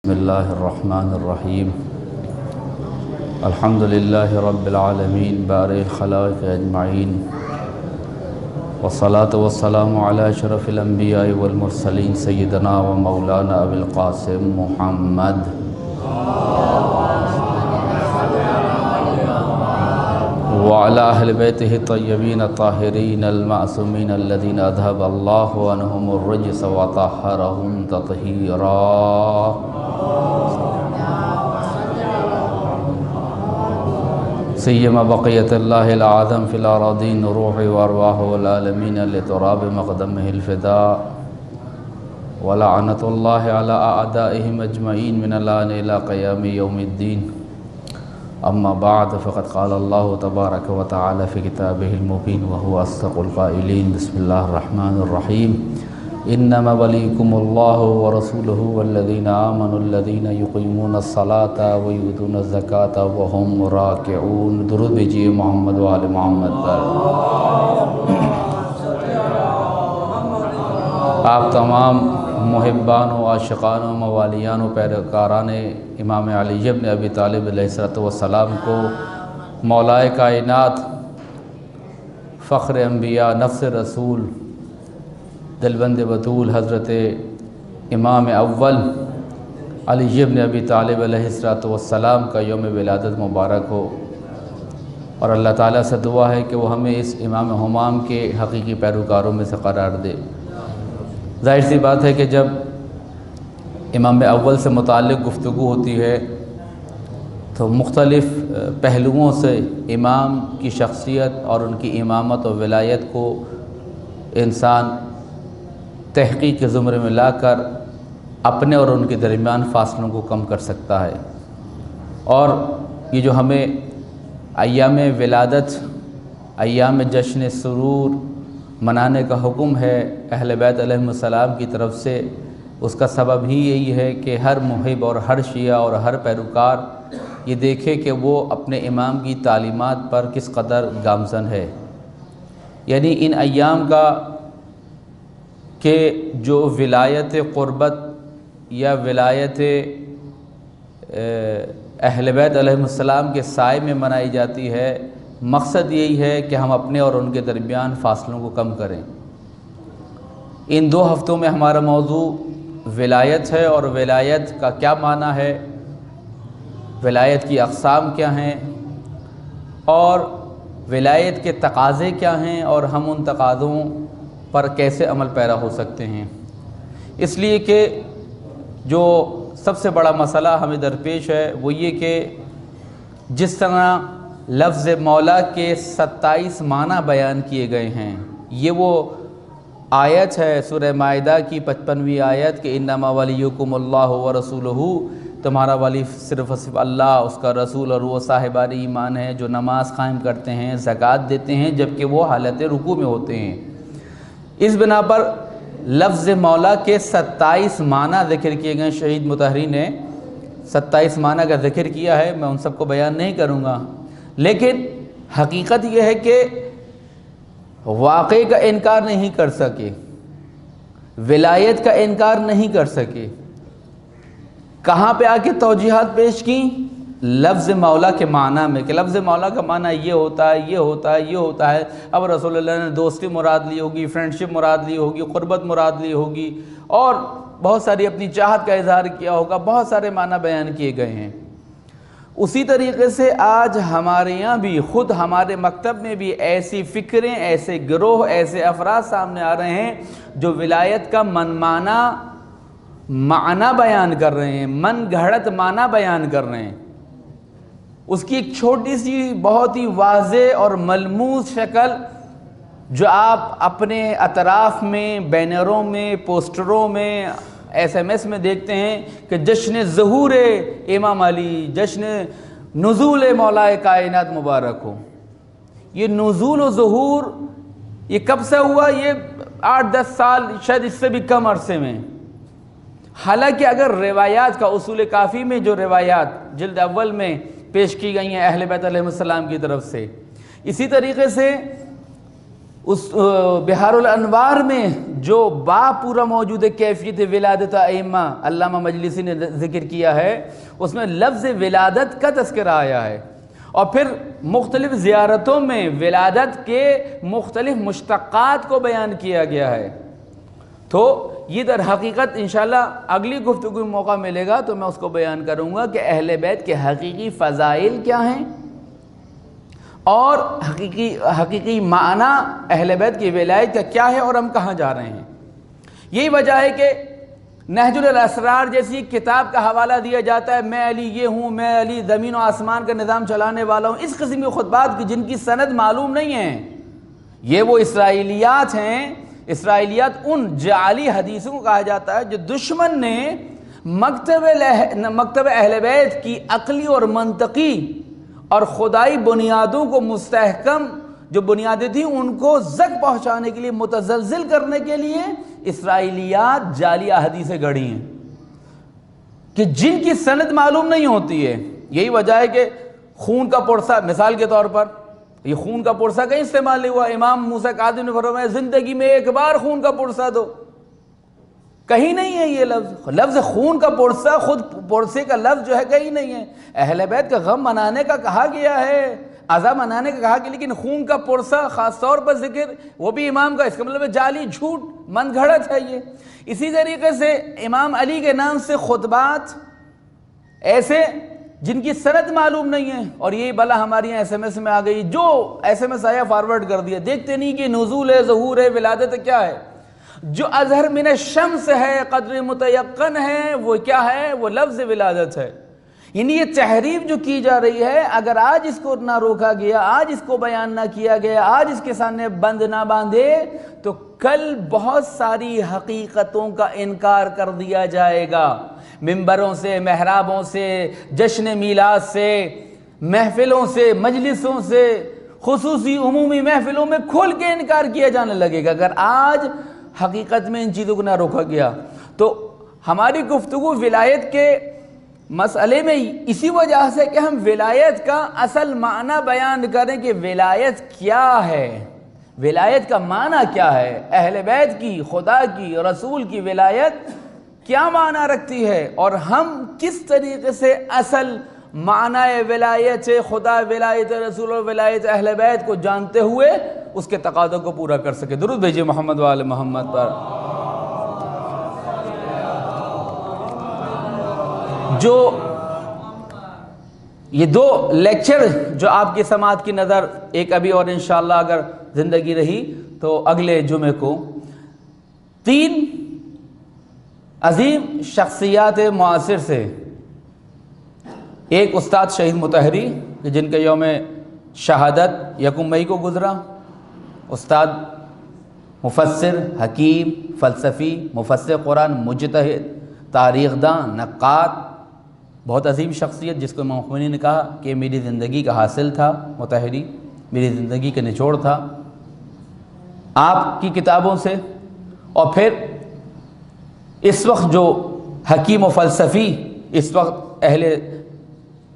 بسم اللہ الرحمن الرحیم الحمدللہ رب العالمین بارئ الخلائق اجمعین والصلاة والسلام علی اشرف الانبیاء والمرسلین سیدنا و مولانا ابی القاسم محمد وعلى اہل بیتہ الطیبین الطاہرین المعصومین الذین اذہب اللہ عنہم الرجس وطہرہم تطہیرا سیما بقیت اللہ العظم فی الارضین روح وارواح والعالمین لتراب مقدمہ الفداء ولعنت اللہ علی اعدائہم اجمعین من الان الى قیام یوم الدین اما بعد فقد قال اللہ تبارک و تعالی فی کتابہ المبین وهو اصدق القائلین بسم اللہ الرحمن الرحیم انما ولیکم اللہ ورسولہ والذین آمنوا الذین یقیمون الصلاة ویؤتون الزکاة وهم راکعون۔ درود بھیجئے محمد و آل محمد پر۔ آپ تمام محبان و عاشقان و موالیان و پیروکاران امام علی بن ابی طالب علیہ السلام کو مولائے کائنات، فخر انبیاء، نفس رسول، دلبند بطول حضرت امام اول علی بن ابی طالب علیہ السلام کا یوم ولادت مبارک ہو، اور اللہ تعالیٰ سے دعا ہے کہ وہ ہمیں اس امام ہمام کے حقیقی پیروکاروں میں سے قرار دے۔ ظاہر سی بات ہے کہ جب امام اول سے متعلق گفتگو ہوتی ہے تو مختلف پہلوؤں سے امام کی شخصیت اور ان کی امامت و ولایت کو انسان تحقیق کے زمرے میں لا کر اپنے اور ان کے درمیان فاصلوں کو کم کر سکتا ہے۔ اور یہ جو ہمیں ایام ولادت، ایام جشن سرور منانے کا حکم ہے اہل بیت علیہ السلام کی طرف سے، اس کا سبب ہی یہی ہے کہ ہر محب اور ہر شیعہ اور ہر پیروکار یہ دیکھے کہ وہ اپنے امام کی تعلیمات پر کس قدر گامزن ہے۔ یعنی ان ایام کا کہ جو ولایت قربت یا ولایت اہل بیت علیہ السلام کے سائے میں منائی جاتی ہے، مقصد یہی ہے کہ ہم اپنے اور ان کے درمیان فاصلوں کو کم کریں۔ ان 2 ہفتوں میں ہمارا موضوع ولایت ہے، اور ولایت کا کیا معنی ہے، ولایت کی اقسام کیا ہیں، اور ولایت کے تقاضے کیا ہیں، اور ہم ان تقاضوں پر کیسے عمل پیرا ہو سکتے ہیں۔ اس لیے کہ جو سب سے بڑا مسئلہ ہمیں درپیش ہے وہ یہ کہ جس طرح لفظ مولا کے 27 معنی بیان کیے گئے ہیں، یہ وہ آیت ہے سورہ مائدہ کی 55ویں آیت کہ انما ولیکم اللہ ورسولہ، تمہارا ولی صرف اللہ، اس کا رسول اور وہ صاحبان ایمان ہیں جو نماز قائم کرتے ہیں، زکوٰۃ دیتے ہیں جبکہ وہ حالت رکوع میں ہوتے ہیں۔ اس بنا پر لفظ مولا کے 27 معنی ذکر کیے گئے۔ شہید مطہری نے 27 معنی کا ذکر کیا ہے، میں ان سب کو بیان نہیں کروں گا، لیکن حقیقت یہ ہے کہ واقعے کا انکار نہیں کر سکے، ولایت کا انکار نہیں کر سکے۔ کہاں پہ آ کے توجیحات پیش کی؟ لفظ مولا کے معنی میں، کہ لفظ مولا کا معنی یہ ہوتا ہے، یہ ہوتا ہے، یہ ہوتا ہے۔ اب رسول اللہ نے دوستی مراد لی ہوگی، فرینڈشپ مراد لی ہوگی، قربت مراد لی ہوگی، اور بہت ساری اپنی چاہت کا اظہار کیا ہوگا، بہت سارے معنی بیان کیے گئے ہیں۔ اسی طریقے سے آج ہمارے یہاں بھی، خود ہمارے مکتب میں بھی ایسی فکریں، ایسے گروہ، ایسے افراد سامنے آ رہے ہیں جو ولایت کا منمانہ معنی بیان کر رہے ہیں، من گھڑت معنی بیان کر رہے ہیں۔ اس کی ایک چھوٹی سی بہت ہی واضح اور ملموس شکل جو آپ اپنے اطراف میں، بینروں میں، پوسٹروں میں، SMS میں دیکھتے ہیں کہ جشن ظہور امام علی، جشن نزول مولا کائنات مبارک ہو۔ یہ نزول و ظہور یہ کب سے ہوا؟ یہ 8-10 سال، شاید اس سے بھی کم عرصے میں۔ حالانکہ اگر روایات کا، اصول کافی میں جو روایات جلد اول میں پیش کی گئی ہیں اہل بیت علیہ السلام کی طرف سے، اسی طریقے سے اس بحار الانوار میں جو باب پورا موجود ہے کیفیت ولادت ائمہ، علامہ مجلسی نے ذکر کیا ہے، اس میں لفظ ولادت کا تذکرہ آیا ہے، اور پھر مختلف زیارتوں میں ولادت کے مختلف مشتقات کو بیان کیا گیا ہے۔ تو یہ در حقیقت انشاءاللہ اگلی گفتگو میں موقع ملے گا تو میں اس کو بیان کروں گا کہ اہل بیت کے حقیقی فضائل کیا ہیں اور حقیقی معنی اہل بیت کی ولایت کا کیا ہے اور ہم کہاں جا رہے ہیں۔ یہی وجہ ہے کہ نہج الاسرار جیسی کتاب کا حوالہ دیا جاتا ہے، میں علی یہ ہوں، میں علی زمین و آسمان کا نظام چلانے والا ہوں، اس قسم کے خطبات کی جن کی سند معلوم نہیں ہے۔ یہ وہ اسرائیلیات ہیں، اسرائیلیات ان جعلی حدیثوں کو کہا جاتا ہے جو دشمن نے مکتب اہل بیت کی عقلی اور منطقی اور خدائی بنیادوں کو مستحکم جو بنیادیں تھیں ان کو زک پہنچانے کے لیے، متزلزل کرنے کے لیے اسرائیلیات جعلی احادیثیں گڑھی ہیں کہ جن کی سند معلوم نہیں ہوتی ہے۔ یہی وجہ ہے کہ خون کا پرسہ مثال کے طور پر، یہ خون کا پرسہ کہیں استعمال نہیں ہوا۔ امام موسیٰ کاظم نے فرمایا زندگی میں ایک بار خون کا پرسہ دو، کہیں نہیں ہے یہ لفظ خون کا پرسہ، خود پرسے کا لفظ جو ہے کہیں نہیں ہے۔ اہل بیت کا غم منانے کا کہا گیا ہے، عزا منانے کا کہا گیا، لیکن خون کا پرسہ خاص طور پر ذکر وہ بھی امام کا، اس کا مطلب ہے جعلی جھوٹ من گھڑت ہے یہ۔ اسی طریقے سے امام علی کے نام سے خطبات ایسے جن کی سند معلوم نہیں ہے، اور یہی بلا ہماری یہاں ایس ایم ایس میں آ گئی، جو ایس ایم ایس آیا فارورڈ کر دیا، دیکھتے نہیں کہ نزول ہے، ظہور ہے، ولادت ہے، کیا ہے۔ جو اظہر من الشمس ہے، قدر متیقن ہے، وہ کیا ہے؟ وہ لفظ ولادت ہے۔ یعنی یہ تحریف جو کی جا رہی ہے، اگر آج اس کو نہ روکا گیا، آج اس کو بیان نہ کیا گیا، آج اس کے سامنے بند نہ باندھے، تو کل بہت ساری حقیقتوں کا انکار کر دیا جائے گا۔ ممبروں سے، محرابوں سے، جشن میلاد سے، محفلوں سے، مجلسوں سے، خصوصی عمومی محفلوں میں کھل کے انکار کیا جانے لگے گا۔ اگر آج حقیقت میں ان چیزوں کو نہ روکا گیا تو ہماری گفتگو ولایت کے مسئلے میں اسی وجہ سے کہ ہم ولایت کا اصل معنی بیان کریں کہ ولایت کیا ہے، ولایت کا معنی کیا ہے، اہل بیت کی، خدا کی، رسول کی ولایت کیا معنی رکھتی ہے، اور ہم کس طریقے سے اصل معنی ولایت خدا، ولایت رسول اور ولایت اہل بیت کو جانتے ہوئے اس کے تقاضوں کو پورا کر سکے۔ درود بھیجئے محمد و آل محمد پر۔ جو یہ دو لیکچر جو آپ کی سماعت کی نظر، ایک ابھی اور انشاءاللہ اگر زندگی رہی تو اگلے جمعے کو، 3 عظیم شخصیات معاصر سے، ایک استاد شہید مطہری کہ جن کے یوم شہادت 1 مئی کو گزرا، استاد مفسر، حکیم، فلسفی، مفسر قرآن، مجتہد، تاریخ داں، نقاد، بہت عظیم شخصیت جس کو امام خمینی نے کہا کہ میری زندگی کا حاصل تھا مطہری، میری زندگی کا نچوڑ تھا آپ کی کتابوں سے۔ اور پھر اس وقت جو حکیم و فلسفی، اس وقت اہل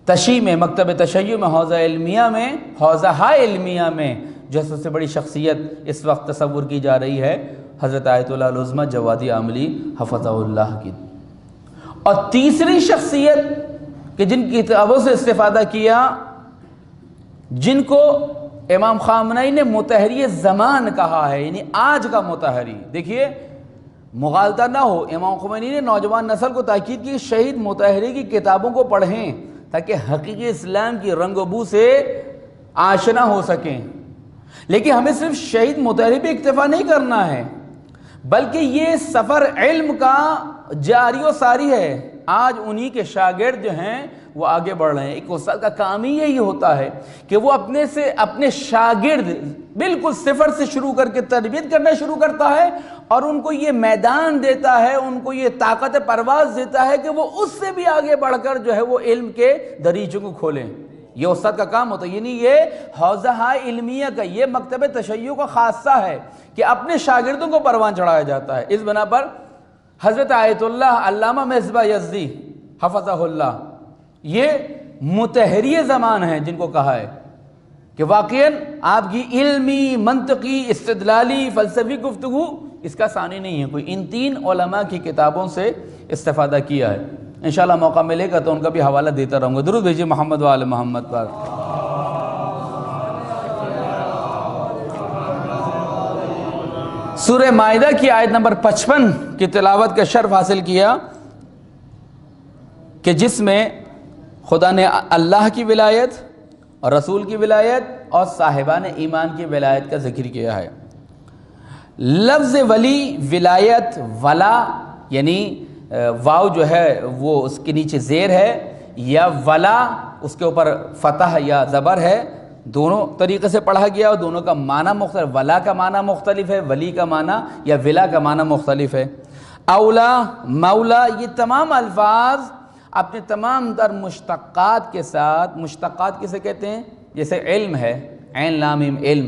تشیع میں، مکتب تشیع میں، حوزہ علمیہ میں، حوزہ علمیہ میں جو سب سے بڑی شخصیت اس وقت تصور کی جا رہی ہے، حضرت آیت اللہ العظمہ جوادی عاملی حفظہ اللہ کی۔ اور تیسری شخصیت کہ جن کی کتابوں سے استفادہ کیا، جن کو امام خامنہئی نے مطہری زمان کہا ہے، یعنی آج کا مطہری۔ دیکھیے مغالطہ نہ ہو، امام خمینی نے نوجوان نسل کو تاکید کی شہید مطہری کی کتابوں کو پڑھیں تاکہ حقیقی اسلام کی رنگ و بو سے آشنا ہو سکیں۔ لیکن ہمیں صرف شہید مطہری پہ اکتفا نہیں کرنا ہے، بلکہ یہ سفر علم کا جاری و ساری ہے۔ آج انہی کے شاگرد جو ہیں وہ آگے بڑھ رہے ہیں۔ ایک استاد کا کام ہی یہی ہوتا ہے کہ وہ اپنے شاگرد بالکل صفر سے شروع کر کے تربیت کرنا شروع کرتا ہے، اور ان کو یہ میدان دیتا ہے، ان کو یہ طاقت پرواز دیتا ہے کہ وہ اس سے بھی آگے بڑھ کر جو ہے وہ علم کے دریچوں کو کھولیں۔ یہ استاد کا کام ہوتا ہے، یعنی یہ حوزہ علمیہ کا، یہ مکتب تشیع کا خاصہ ہے کہ اپنے شاگردوں کو پروان چڑھایا جاتا ہے۔ اس بنا پر حضرت آیت اللہ علامہ مصباح یزدی حفظہ اللہ یہ مطہری زمان ہیں جن کو کہا ہے، کہ واقعاً آپ کی علمی، منطقی، استدلالی، فلسفی گفتگو اس کا ثانی نہیں ہے کوئی. ان 3 علماء کی کتابوں سے استفادہ کیا ہے. انشاءاللہ موقع ملے گا تو ان کا بھی حوالہ دیتا رہوں گا. درود بھیجیے محمد و آل محمد پر. سورہ مائدہ کی آیت نمبر 55 کی تلاوت کا شرف حاصل کیا کہ جس میں خدا نے اللہ کی ولایت اور رسول کی ولایت اور صاحبان ایمان کی ولایت کا ذکر کیا ہے. لفظ ولی، ولایت، ولا یعنی واو جو ہے وہ اس کے نیچے زیر ہے، یا ولا اس کے اوپر فتح یا زبر ہے. دونوں طریقے سے پڑھا گیا اور دونوں کا معنی مختلف. ولا کا معنی مختلف ہے، ولی کا معنی یا ولا کا معنی مختلف ہے. اولا، مولا، یہ تمام الفاظ اپنے تمام در مشتقات کے ساتھ، مشتقات کسے کہتے ہیں؟ جیسے علم ہے، عین لام میم علم،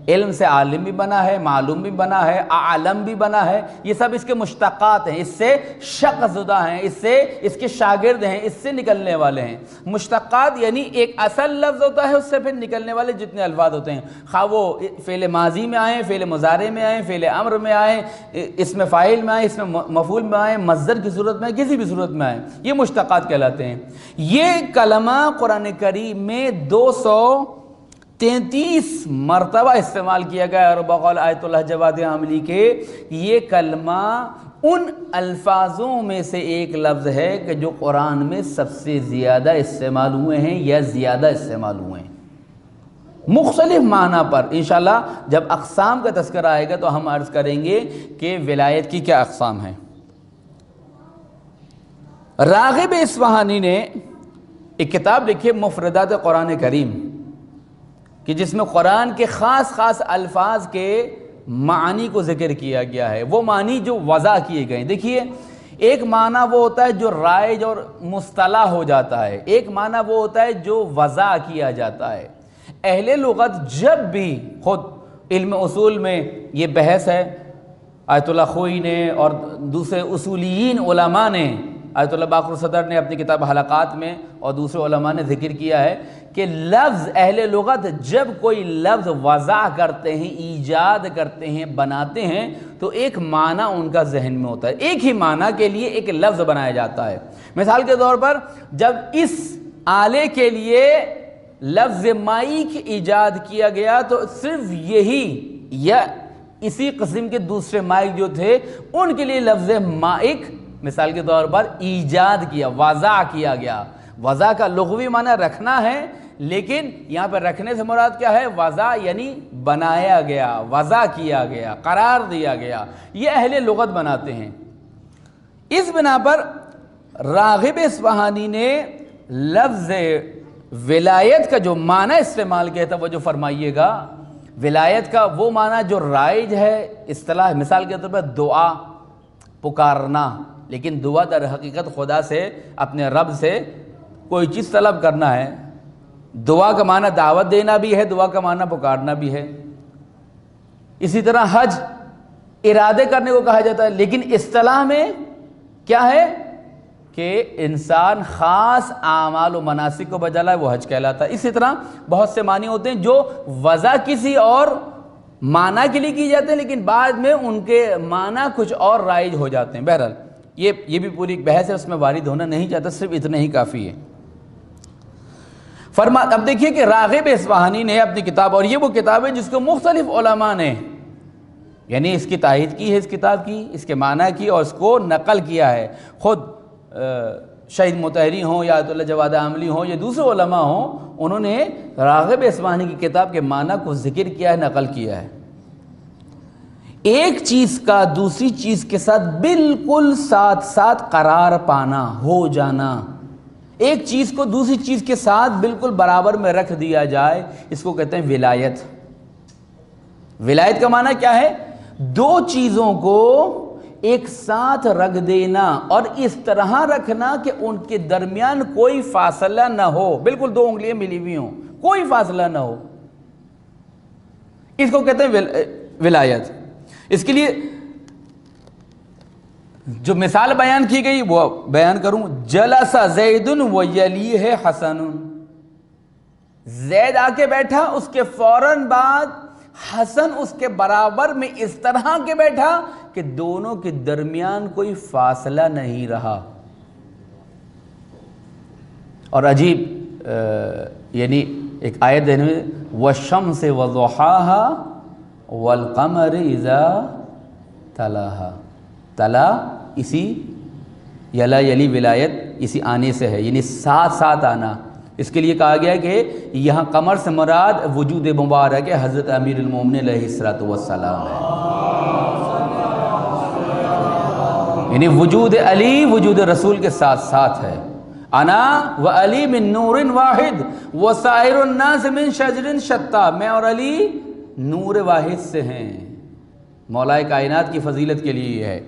علم سے عالم بھی بنا ہے، معلوم بھی بنا ہے، عالم بھی بنا ہے. یہ سب اس کے مشتقات ہیں، اس سے شق زدہ ہیں، اس سے اس کے شاگرد ہیں، اس سے نکلنے والے ہیں. مشتقات یعنی ایک اصل لفظ ہوتا ہے، اس سے پھر نکلنے والے جتنے الفاظ ہوتے ہیں، خواہ وہ فعل ماضی میں آئیں، فعل مضارع میں آئیں، فعل امر میں آئیں، اسم فاعل میں آئیں، اسم مفعول میں آئیں، مصدر کی صورت میں آئیں، کسی بھی صورت میں آئیں، یہ مشتقات کہلاتے ہیں. یہ کلمہ قرآن کریم میں 233 مرتبہ استعمال کیا گیا ہے. اور بقول آیت اللہ جواد عاملی کے یہ کلمہ ان الفاظوں میں سے ایک لفظ ہے کہ جو قرآن میں سب سے زیادہ استعمال ہوئے ہیں یا زیادہ استعمال ہوئے ہیں مختلف معنی پر. انشاءاللہ جب اقسام کا تذکرہ آئے گا تو ہم عرض کریں گے کہ ولایت کی کیا اقسام ہیں. راغب اصفہانی نے ایک کتاب لکھی مفردات قرآن کریم کہ جس میں قرآن کے خاص خاص الفاظ کے معنی کو ذکر کیا گیا ہے، وہ معنی جو وضع کیے گئے ہیں. دیکھیے، ایک معنی وہ ہوتا ہے جو رائج اور مصطلح ہو جاتا ہے، ایک معنی وہ ہوتا ہے جو وضع کیا جاتا ہے. اہل لغت جب بھی، خود علم اصول میں یہ بحث ہے، آیت اللہ خوئی نے اور دوسرے اصولیین علماء نے، آیت اللہ باقر صدر نے اپنی کتاب حلقات میں اور دوسرے علماء نے ذکر کیا ہے کہ لفظ، اہل لغت جب کوئی لفظ وضع کرتے ہیں، ایجاد کرتے ہیں، بناتے ہیں تو ایک معنی ان کا ذہن میں ہوتا ہے. ایک ہی معنی کے لیے ایک لفظ بنایا جاتا ہے. مثال کے طور پر جب اس آلے کے لیے لفظ مائک ایجاد کیا گیا تو صرف یہی یا اسی قسم کے دوسرے مائک جو تھے ان کے لیے لفظ مائک مثال کے طور پر ایجاد کیا، وضع کیا گیا. وضع کا لغوی معنی رکھنا ہے، لیکن یہاں پر رکھنے سے مراد کیا ہے؟ وضع یعنی بنایا گیا، وضع کیا گیا، قرار دیا گیا. یہ اہل لغت بناتے ہیں. اس بنا پر راغب اصفہانی نے لفظ ولایت کا جو معنی استعمال کیا تھا وہ جو فرمائیے گا. ولایت کا وہ معنی جو رائج ہے اصطلاح، مثال کے طور پر دعا، پکارنا. لیکن دعا در حقیقت خدا سے، اپنے رب سے کوئی چیز طلب کرنا ہے. دعا کا معنی دعوت دینا بھی ہے، دعا کا معنی پکارنا بھی ہے. اسی طرح حج ارادے کرنے کو کہا جاتا ہے، لیکن اصطلاح میں کیا ہے کہ انسان خاص اعمال و مناسک کو بجا لائے، وہ حج کہلاتا ہے. اسی طرح بہت سے معنی ہوتے ہیں جو وضع کسی اور معنی کے لیے کی جاتے ہیں لیکن بعد میں ان کے معنی کچھ اور رائج ہو جاتے ہیں. بہرحال یہ بھی پوری بحث ہے، اس میں وارد ہونا نہیں چاہتا، صرف اتنا ہی کافی ہے. اب دیکھیے کہ راغب اصفہانی نے اپنی کتاب، اور یہ وہ کتاب ہے جس کو مختلف علماء نے یعنی اس کی تائید کی ہے، اس کتاب کی، اس کے معنی کی اور اس کو نقل کیا ہے. خود شہید مطہری ہوں یا آیت اللہ جواد عاملی ہوں یا دوسرے علماء ہوں، انہوں نے راغب اصفہانی کی کتاب کے معنی کو ذکر کیا ہے، نقل کیا ہے. ایک چیز کا دوسری چیز کے ساتھ بالکل ساتھ ساتھ قرار پانا، ہو جانا، ایک چیز کو دوسری چیز کے ساتھ بالکل برابر میں رکھ دیا جائے، اس کو کہتے ہیں ولایت. ولایت کا معنی کیا ہے؟ دو چیزوں کو ایک ساتھ رکھ دینا اور اس طرح رکھنا کہ ان کے درمیان کوئی فاصلہ نہ ہو، بالکل دو انگلیاں ملی ہوئی ہوں، کوئی فاصلہ نہ ہو، اس کو کہتے ہیں ولایت. اس کے لیے جو مثال بیان کی گئی وہ بیان کروں. جلس زید و یلیہ حسن، زید آ کے بیٹھا، اس کے فوراً بعد حسن اس کے برابر میں اس طرح کے بیٹھا کہ دونوں کے درمیان کوئی فاصلہ نہیں رہا. اور عجیب یعنی ایک آیت دینے میں وَالشَّمْسِ وَضُحَاهَا وَالْقَمَرِ إِذَا تَلَاهَا. تلا اسی یلا یلی ولایت اسی آنے سے ہے، یعنی ساتھ ساتھ آنا. اس کے لیے کہا گیا کہ یہاں قمر سے مراد وجود مبارک حضرت امیر المومنین علیہ السلام ہے، یعنی وجود علی وجود رسول کے ساتھ ساتھ ہے. انا و علی من نور واحد و سائر الناس من شجر شتیٰ. میں اور علی نور واحد سے ہیں. مولا کائنات کی فضیلت کے لیے یہ ہے.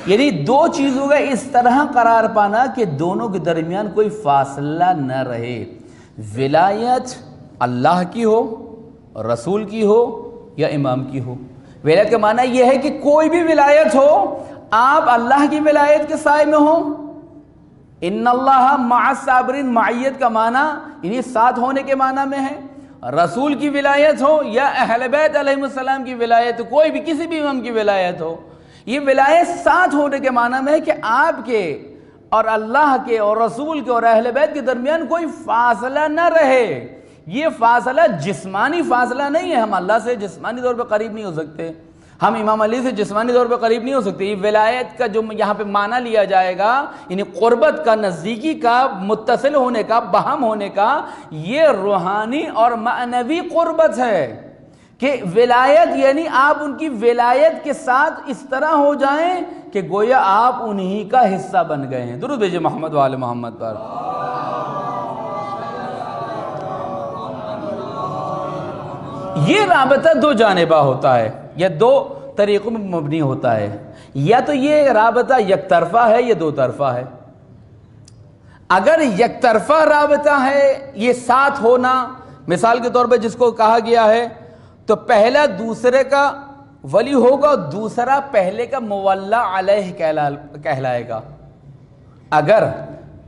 یعنی دو چیزوں کا اس طرح قرار پانا کہ دونوں کے درمیان کوئی فاصلہ نہ رہے. ولایت اللہ کی ہو، رسول کی ہو یا امام کی ہو. ولایت کا معنی یہ ہے کہ کوئی بھی ولایت ہو، آپ اللہ کی ولایت کے سائے میں ہوں. ان اللہ مع الصابرین، معیت کا معنی یعنی ساتھ ہونے کے معنی میں ہے. رسول کی ولایت ہو یا اہل بیت علیہ السلام کی ولایت، کوئی بھی کسی بھی امام کی ولایت ہو، یہ ولایت ساتھ ہونے کے معنی میں ہے کہ آپ کے اور اللہ کے اور رسول کے اور اہل بیت کے درمیان کوئی فاصلہ نہ رہے. یہ فاصلہ جسمانی فاصلہ نہیں ہے. ہم اللہ سے جسمانی طور پہ قریب نہیں ہو سکتے، ہم امام علی سے جسمانی طور پہ قریب نہیں ہو سکتے. یہ ولایت کا جو یہاں پہ معنی لیا جائے گا، یعنی قربت کا، نزدیکی کا، متصل ہونے کا، باہم ہونے کا، یہ روحانی اور معنوی قربت ہے. کہ ولایت یعنی آپ ان کی ولایت کے ساتھ اس طرح ہو جائیں کہ گویا آپ انہی کا حصہ بن گئے ہیں. درود بھیجئے محمد و آل محمد پر. یہ رابطہ دو جانبہ ہوتا ہے، یا دو طریقوں میں مبنی ہوتا ہے. یا تو یہ رابطہ یک طرفہ ہے یا دو طرفہ ہے. اگر یک طرفہ رابطہ ہے، یہ ساتھ ہونا، مثال کے طور پہ جس کو کہا گیا ہے تو پہلا دوسرے کا ولی ہوگا اور دوسرا پہلے کا مولا علیہ کہلائے گا. اگر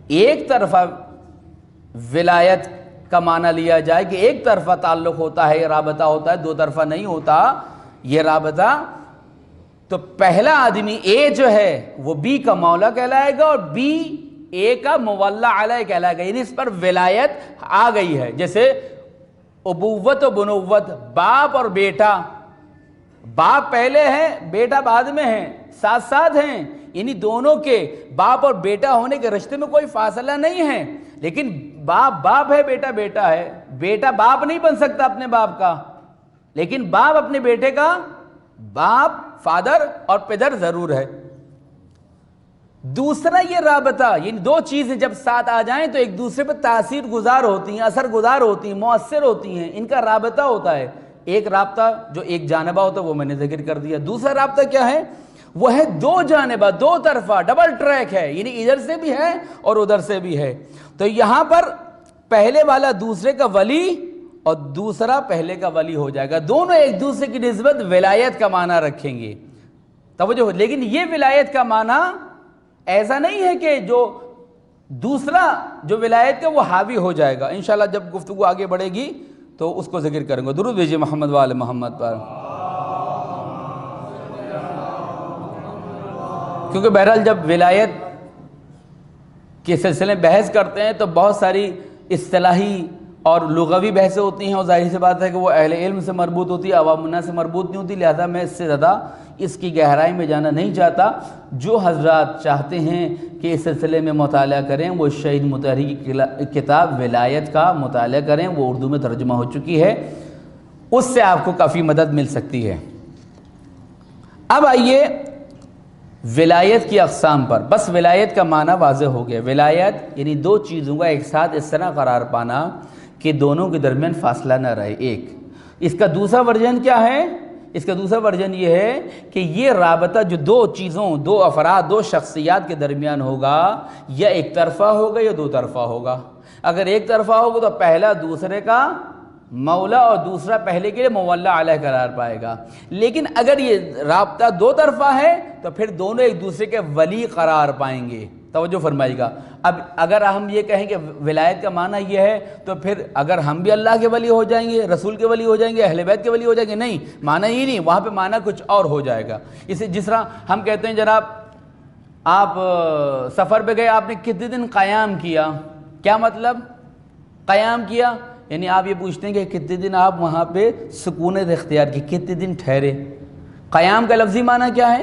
ایک طرفہ ولایت کا معنی لیا جائے کہ ایک طرفہ تعلق ہوتا ہے، یہ رابطہ ہوتا ہے، دو طرفہ نہیں ہوتا یہ رابطہ، تو پہلا آدمی اے جو ہے وہ بی کا مولا کہلائے گا اور بی اے کا مولا علیہ کہلائے گا. یعنی اس پر ولایت آ گئی ہے. جیسے ابوت و بنوت، باپ اور بیٹا، باپ پہلے ہے بیٹا بعد میں ہے، ساتھ ساتھ ہیں. یعنی دونوں کے باپ اور بیٹا ہونے کے رشتے میں کوئی فاصلہ نہیں ہے. لیکن باپ باپ ہے، بیٹا بیٹا ہے. بیٹا باپ نہیں بن سکتا اپنے باپ کا، لیکن باپ اپنے بیٹے کا باپ، فادر اور پدر ضرور ہے. دوسرا یہ رابطہ، یعنی دو چیزیں جب ساتھ آ جائیں تو ایک دوسرے پر تاثیر گزار ہوتی ہیں، اثر گزار ہوتی ہیں، مؤثر ہوتی ہیں. ان کا رابطہ ہوتا ہے. ایک رابطہ جو ایک جانبہ ہوتا ہے وہ میں نے ذکر کر دیا. دوسرا رابطہ کیا ہے؟ وہ ہے دو جانبہ، دو طرفہ، ڈبل ٹریک ہے. یعنی ادھر سے بھی ہے اور ادھر سے بھی ہے. تو یہاں پر پہلے والا دوسرے کا ولی اور دوسرا پہلے کا ولی ہو جائے گا. دونوں ایک دوسرے کی نسبت ولایت کا معنی رکھیں گے. توجہ ہو. لیکن یہ ولایت کا معنی ایسا نہیں ہے کہ جو دوسرا جو ولایت کا وہ حاوی ہو جائے گا. انشاءاللہ جب گفتگو آگے بڑھے گی تو اس کو ذکر کریں گے. درود بھیجئے محمد و آل محمد پر. کیونکہ بہرحال جب ولایت کے سلسلے میں بحث کرتے ہیں تو بہت ساری اصطلاحی اور لغوی بحثیں ہوتی ہیں، اور ظاہر سی بات ہے کہ وہ اہل علم سے مربوط ہوتی ہے، عوام الناس سے مربوط نہیں ہوتی. لہذا میں اس سے زیادہ اس کی گہرائی میں جانا نہیں چاہتا. جو حضرات چاہتے ہیں کہ اس سلسلے میں مطالعہ کریں وہ شہید مطہری کی کتاب ولایت کا مطالعہ کریں. وہ اردو میں ترجمہ ہو چکی ہے، اس سے آپ کو کافی مدد مل سکتی ہے. اب آئیے ولایت کی اقسام پر. بس ولایت کا معنی واضح ہو گیا. ولایت یعنی دو چیزوں کا ایک ساتھ اس طرح قرار پانا کہ دونوں کے درمیان فاصلہ نہ رہے. ایک اس کا دوسرا ورژن کیا ہے؟ اس کا دوسرا ورژن یہ ہے کہ یہ رابطہ جو دو چیزوں، دو افراد، دو شخصیات کے درمیان ہوگا، یا ایک طرفہ ہوگا یا دو طرفہ ہوگا. اگر ایک طرفہ ہوگا تو پہلا دوسرے کا مولا اور دوسرا پہلے کے لیے مولا علیہ قرار پائے گا. لیکن اگر یہ رابطہ دو طرفہ ہے تو پھر دونوں ایک دوسرے کے ولی قرار پائیں گے. توجہ فرمائیے گا۔ اب اگر ہم یہ کہیں کہ ولایت کا معنی یہ ہے تو پھر اگر ہم بھی اللہ کے ولی ہو جائیں گے، رسول کے ولی ہو جائیں گے، اہل بیت کے ولی ہو جائیں گے؟ نہیں، معنی یہ نہیں، وہاں پہ معنی کچھ اور ہو جائے گا۔ اسے جس طرح ہم کہتے ہیں جناب آپ سفر پہ گئے، آپ نے کتنے دن قیام کیا؟ کیا مطلب قیام کیا؟ یعنی آپ یہ پوچھتے ہیں کہ کتنے دن آپ وہاں پہ سکونت اختیار کی، کتنے دن ٹھہرے۔ قیام کا لفظی معنی کیا ہے؟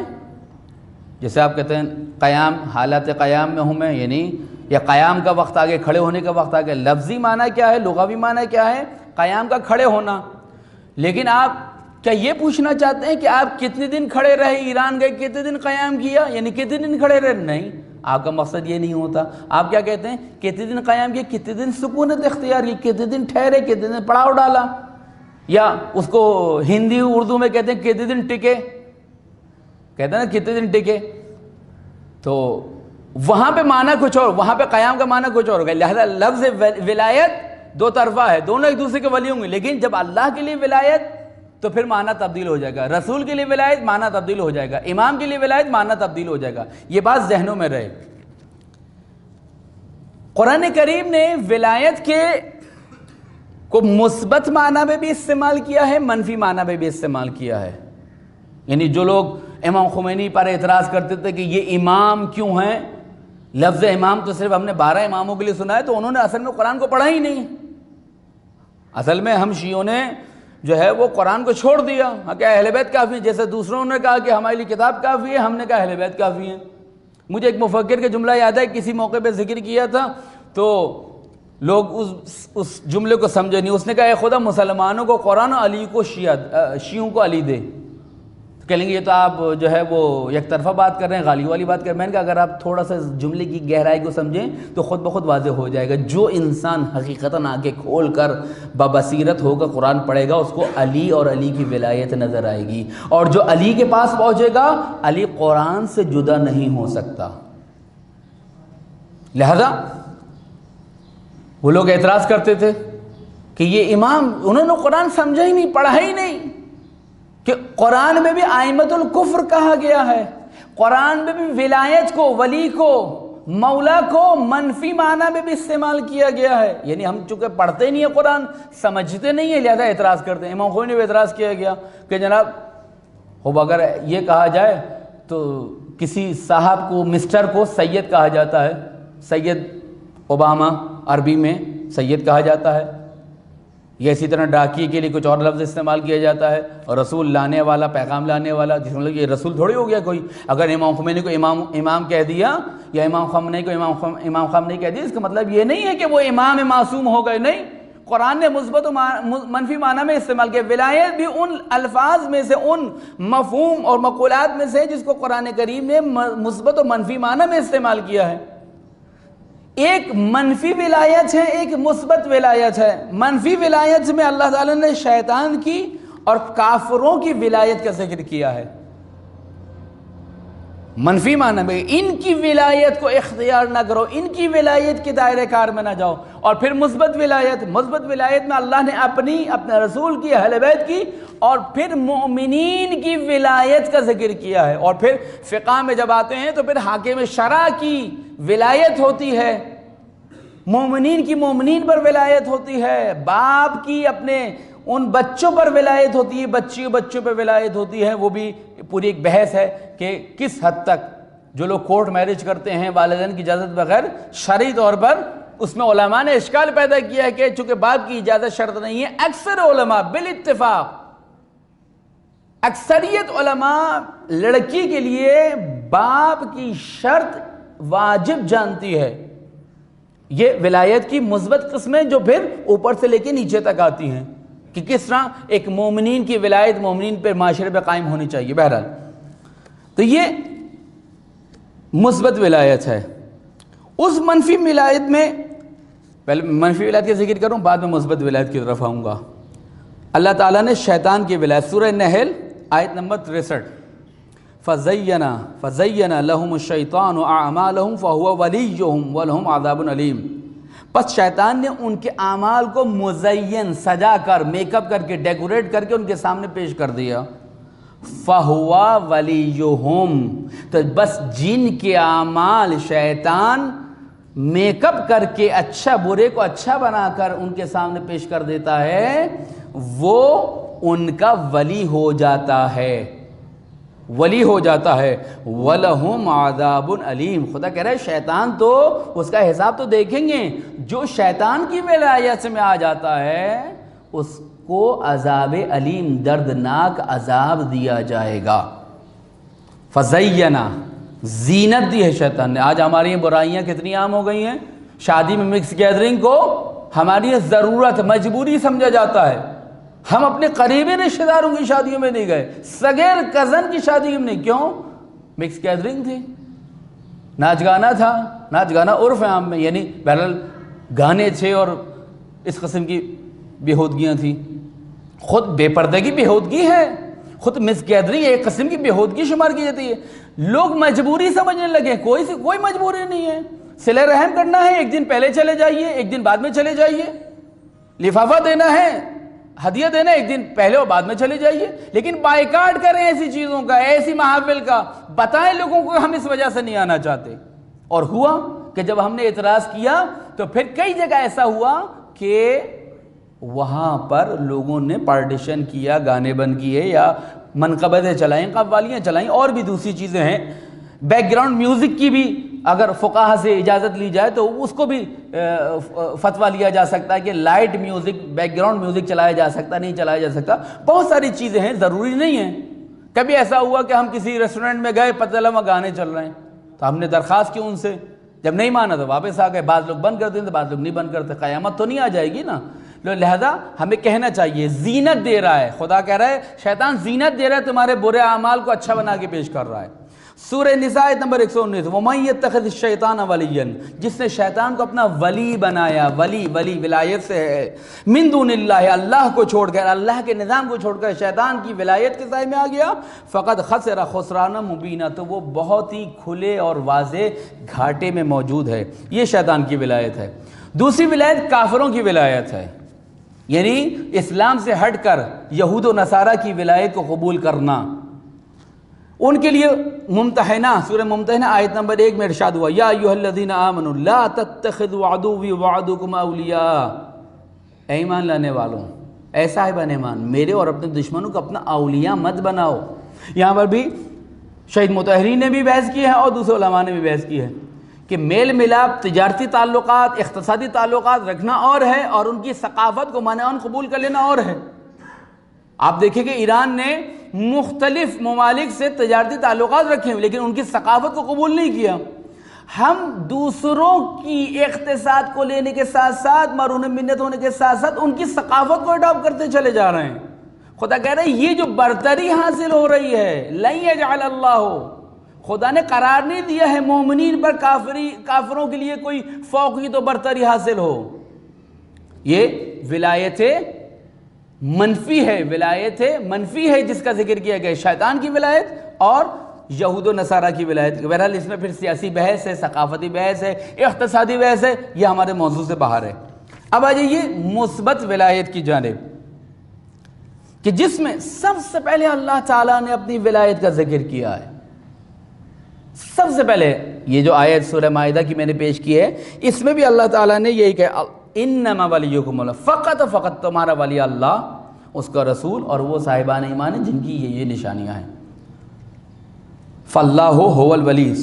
جیسے آپ کہتے ہیں قیام، حالت قیام میں ہوں میں، یعنی یا قیام کا وقت آگے، کھڑے ہونے کا وقت آگے۔ لفظی معنی کیا ہے، لغوی معنی کیا ہے؟ قیام کا کھڑے ہونا۔ لیکن آپ کیا یہ پوچھنا چاہتے ہیں کہ آپ کتنے دن کھڑے رہے، ایران گئے کتنے دن قیام کیا، یعنی کتنے دن کھڑے رہے؟ نہیں، آپ کا مقصد یہ نہیں ہوتا۔ آپ کیا کہتے ہیں؟ کتنے دن قیام کیا، کتنے دن سکونت اختیار کی، کتنے دن ٹھہرے، کتنے دن پڑاؤ ڈالا، یا اس کو ہندی اردو میں کہتے ہیں کتنے دن ٹکے، کہتے ہیں نا کتنے دن ٹکے۔ تو وہاں پہ معنی کچھ اور، وہاں پہ قیام کا معنی کچھ اور ہوگا۔ لہذا لفظ ولایت دو طرفہ ہے، دونوں ایک دوسرے کے ولی ہوں گے، لیکن جب اللہ کے لیے ولایت تو پھر معنی تبدیل ہو جائے گا، رسول کے لیے ولایت معنی تبدیل ہو جائے گا، امام کے لیے ولایت معنی تبدیل ہو جائے گا۔ یہ بات ذہنوں میں رہے۔ قرآن کریم نے ولایت کے کو مثبت معنی میں بھی استعمال کیا ہے، منفی معنی میں بھی استعمال کیا ہے۔ یعنی جو لوگ امام خمینی پر اعتراض کرتے تھے کہ یہ امام کیوں ہیں، لفظ امام تو صرف ہم نے 12 اماموں کے لیے سنا ہے، تو انہوں نے اصل میں قرآن کو پڑھا ہی نہیں۔ اصل میں ہم شیعوں نے جو ہے وہ قرآن کو چھوڑ دیا کہ اہل بیت کافی ہیں، جیسے دوسروں نے کہا کہ ہمارے لیے کتاب کافی ہے، ہم نے کہا اہل بیت کافی ہیں۔ مجھے ایک مفکر کا جملہ یاد ہے، کسی موقع پہ ذکر کیا تھا تو لوگ اس جملے کو سمجھے نہیں۔ اس نے کہا اے خدا مسلمانوں کو قرآن، علی کو شیعوں کو علی دے۔ کہیں گے یہ تو آپ جو ہے وہ یک طرفہ بات کر رہے ہیں، غالی والی بات کر رہے ہیں۔ میں نے کہا اگر آپ تھوڑا سا جملے کی گہرائی کو سمجھیں تو خود بخود واضح ہو جائے گا۔ جو انسان حقیقتاً آنکھیں کھول کر ببصیرت ہو کر قرآن پڑھے گا، اس کو علی اور علی کی ولایت نظر آئے گی، اور جو علی کے پاس پہنچے گا، علی قرآن سے جدا نہیں ہو سکتا۔ لہذا وہ لوگ اعتراض کرتے تھے کہ یہ امام، انہوں نے قرآن سمجھا ہی نہیں، پڑھا ہی نہیں، کہ قرآن میں بھی ائمۃ الکفر کہا گیا ہے، قرآن میں بھی ولایت کو، ولی کو، مولا کو منفی معنی میں بھی استعمال کیا گیا ہے۔ یعنی ہم چونکہ پڑھتے نہیں ہیں قرآن، سمجھتے نہیں ہیں، لہذا اعتراض کرتے ہیں۔ امام خمینی نے بھی اعتراض کیا گیا کہ جناب اگر یہ کہا جائے تو کسی صاحب کو، مسٹر کو سید کہا جاتا ہے، سید اوباما عربی میں سید کہا جاتا ہے، یا اسی طرح ڈاکیے کے لیے کچھ اور لفظ استعمال کیا جاتا ہے، اور رسول لانے والا، پیغام لانے والا، جس میں یہ رسول تھوڑی ہو گیا کوئی۔ اگر امام خمینی کو امام کہہ دیا، یا امام خمینی کو امام خمینی کہہ دیا، اس کا مطلب یہ نہیں ہے کہ وہ امام معصوم ہو گئے، نہیں۔ قرآن نے مثبت و منفی معنی میں استعمال کیا۔ ولایت بھی ان الفاظ میں سے، ان مفہوم اور مقولات میں سے جس کو قرآن کریم نے مثبت و منفی معنی میں استعمال کیا ہے۔ ایک منفی ولایت ہے، ایک مثبت ولایت ہے۔ منفی ولایت میں اللہ تعالیٰ نے شیطان کی اور کافروں کی ولایت کا ذکر کیا ہے۔ منفی معنی میں ان کی ولایت کو اختیار نہ کرو، ان کی ولایت کے دائرے کار میں نہ جاؤ۔ اور پھر مثبت ولایت میں اللہ نے اپنے رسول کی، اہل بیت کی، اور پھر مومنین کی ولایت کا ذکر کیا ہے۔ اور پھر فقہ میں جب آتے ہیں تو پھر حاکم شرع کی ولایت ہوتی ہے، مومنین کی مومنین پر ولایت ہوتی ہے، باپ کی اپنے ان بچوں پر ولایت ہوتی ہے، بچوں پر ولایت ہوتی ہے۔ وہ بھی پوری ایک بحث ہے کہ کس حد تک جو لوگ کورٹ میرج کرتے ہیں والدین کی اجازت بغیر شرعی طور پر، اس میں علماء نے اشکال پیدا کیا ہے کہ چونکہ باپ کی اجازت شرط نہیں ہے، اکثر علماء بالاتفاق، اکثریت علماء لڑکی کے لیے باپ کی شرط واجب جانتی ہے۔ یہ ولایت کی مثبت قسمیں جو پھر اوپر سے لے کے نیچے تک آتی ہیں کہ کس طرح ایک مومنین کی ولایت مومنین پہ، معاشرے پہ قائم ہونی چاہیے۔ بہرحال تو یہ مثبت ولایت ہے۔ اس منفی ولایت میں، پہلے منفی ولایت کا ذکر کروں، بعد میں مثبت ولایت کی طرف آؤں گا۔ اللہ تعالیٰ نے شیطان کی ولایت، سورہ نحل آیت نمبر 63، فَزَيَّنَ لَهُمُ الشَّيْطَانُ أَعْمَالَهُمْ فَهُوَ وَلِيُّهُمْ وَلَهُمْ عَذَابٌ أَلِيمٌ۔ پس شیطان نے ان کے اعمال کو مزین، سجا کر، میک اپ کر کے، ڈیکوریٹ کر کے ان کے سامنے پیش کر دیا۔ فہوا ولیہم، تو بس جن کے اعمال شیطان میک اپ کر کے اچھا برے کو اچھا بنا کر ان کے سامنے پیش کر دیتا ہے، وہ ان کا ولی ہو جاتا ہے، ولی ہو جاتا ہے۔ وَلَهُمْ عَذَابٌ علیم، خدا کہہ رہا ہے شیطان تو اس کا حساب تو دیکھیں گے، جو شیطان کی ولایت میں آ جاتا ہے اس کو عذاب علیم، دردناک عذاب دیا جائے گا۔ فَزَيَّنَا، زینت دی ہے شیطان نے۔ آج ہماری یہ برائیاں کتنی عام ہو گئی ہیں، شادی میں مکس گیدرنگ کو ہماری ضرورت، مجبوری سمجھا جاتا ہے۔ ہم اپنے قریبی رشتہ داروں کی شادیوں میں نہیں گئے، صغیر کزن کی شادی میں نہیں، کیوں؟ مکس گیدرنگ تھی، ناچ گانا تھا، ناچ گانا عرف عام میں، یعنی بہرحال گانے تھے اور اس قسم کی بےہودگیاں تھیں۔ خود بے پردگی بےہودگی ہے، خود مس گیدرنگ ایک قسم کی بےہودگی شمار کی جاتی ہے۔ لوگ مجبوری سمجھنے لگے، کوئی مجبوری نہیں ہے، صلہ رحم کرنا ہے ایک دن پہلے چلے جائیے، ایک دن بعد میں چلے جائیے، لفافہ دینا ہے، ہدیہ دینا ایک دن پہلے اور بعد میں چلے جائیے، لیکن بائیکاٹ کریں ایسی چیزوں کا، ایسی محافل کا، بتائیں لوگوں کو ہم اس وجہ سے نہیں آنا چاہتے۔ اور ہوا کہ جب ہم نے اعتراض کیا تو پھر کئی جگہ ایسا ہوا کہ وہاں پر لوگوں نے پارٹیشن کیا، گانے بند کیے یا منقبتیں چلائیں، قوالیاں چلائیں، اور بھی دوسری چیزیں ہیں۔ بیک گراؤنڈ میوزک کی بھی اگر فقہا سے اجازت لی جائے تو اس کو بھی فتویٰ لیا جا سکتا ہے کہ light music, back ground music چلایا جا سکتا، نہیں چلایا جا سکتا۔ بہت ساری چیزیں ہیں، ضروری نہیں ہیں۔ کبھی ایسا ہوا کہ ہم کسی ریسٹورنٹ میں گئے، پتہ لگا گانے چل رہے ہیں، تو ہم نے درخواست کی ان سے، جب نہیں مانا تو واپس آ گئے۔ بعض لوگ بند کرتے ہیں تو بعض لوگ نہیں بند کرتے، قیامت تو نہیں آ جائے گی نا۔ لہذا ہمیں کہنا چاہیے، زینت دے رہا ہے، خدا کہہ رہا ہے شیطان زینت دے رہا ہے، تمہارے برے اعمال کو اچھا بنا کے پیش کر رہا ہے۔ سورہ نساء آیت نمبر 119، وَمَن يَتَّخِذِ الشَّيْطَانَ وَلِيًّا، جس نے شیطان کو اپنا ولی بنایا، ولی ولایت سے ہے، من دون اللہ، اللہ کو چھوڑ کر، اللہ کے نظام کو چھوڑ کر شیطان کی ولایت کے سائے میں آ گیا، فقد خسر خسرانا مبینہ، تو وہ بہت ہی کھلے اور واضح گھاٹے میں موجود ہے۔ یہ شیطان کی ولایت ہے۔ دوسری ولایت کافروں کی ولایت ہے، یعنی اسلام سے ہٹ کر یہود و نصارہ کی ولایت کو قبول کرنا۔ ان کے لیے ممتحنہ، سورہ ممتحنہ آیت نمبر 1 میں ارشاد ہوا، یا ایھا الذین آمنوا لا تتخذوا عدوی وعدوکم اولیاء، اے ایمان لانے والوں، اے صاحبان ایمان، میرے اور اپنے دشمنوں کو اپنا اولیاء مت بناؤ۔ یہاں پر بھی شہید مطہرین نے بھی بحث کی ہے اور دوسرے علماء نے بھی بحث کی ہے کہ میل ملاپ، تجارتی تعلقات، اقتصادی تعلقات رکھنا اور ہے، اور ان کی ثقافت کو مانع قبول کر لینا اور ہے۔ آپ دیکھیں کہ ایران نے مختلف ممالک سے تجارتی تعلقات رکھے ہیں لیکن ان کی ثقافت کو قبول نہیں کیا۔ ہم دوسروں کی اقتصاد کو لینے کے ساتھ ساتھ، مارون منت ہونے کے ساتھ ساتھ، ان کی ثقافت کو اڈاپٹ کرتے چلے جا رہے ہیں۔ خدا کہہ رہا ہے یہ جو برتری حاصل ہو رہی ہے، لن یجعل اللہ، خدا نے قرار نہیں دیا ہے مومنین پر کافروں کے لیے کوئی فوقیت و برتری حاصل ہو۔ یہ ولایت منفی ہے، ولایت منفی ہے جس کا ذکر کیا گیا، شیطان کی ولایت اور یہود و نصارہ کی ولایت۔ بہرحال اس میں پھر سیاسی بحث ہے، ثقافتی بحث ہے، اقتصادی بحث ہے، یہ ہمارے موضوع سے باہر ہے۔ اب آ جائیے مثبت ولایت کی جانب، کہ جس میں سب سے پہلے اللہ تعالیٰ نے اپنی ولایت کا ذکر کیا ہے۔ سب سے پہلے یہ جو آیت سورہ مائدہ کی میں نے پیش کی ہے، اس میں بھی اللہ تعالیٰ نے یہی کہا، انما ولیکم اللہ، فقط تمہارا ولی اللہ، اس کا رسول اور وہ صاحبان ایمان ہیں جن کی یہ نشانیاں ہیں۔ فاللہ هو الولی،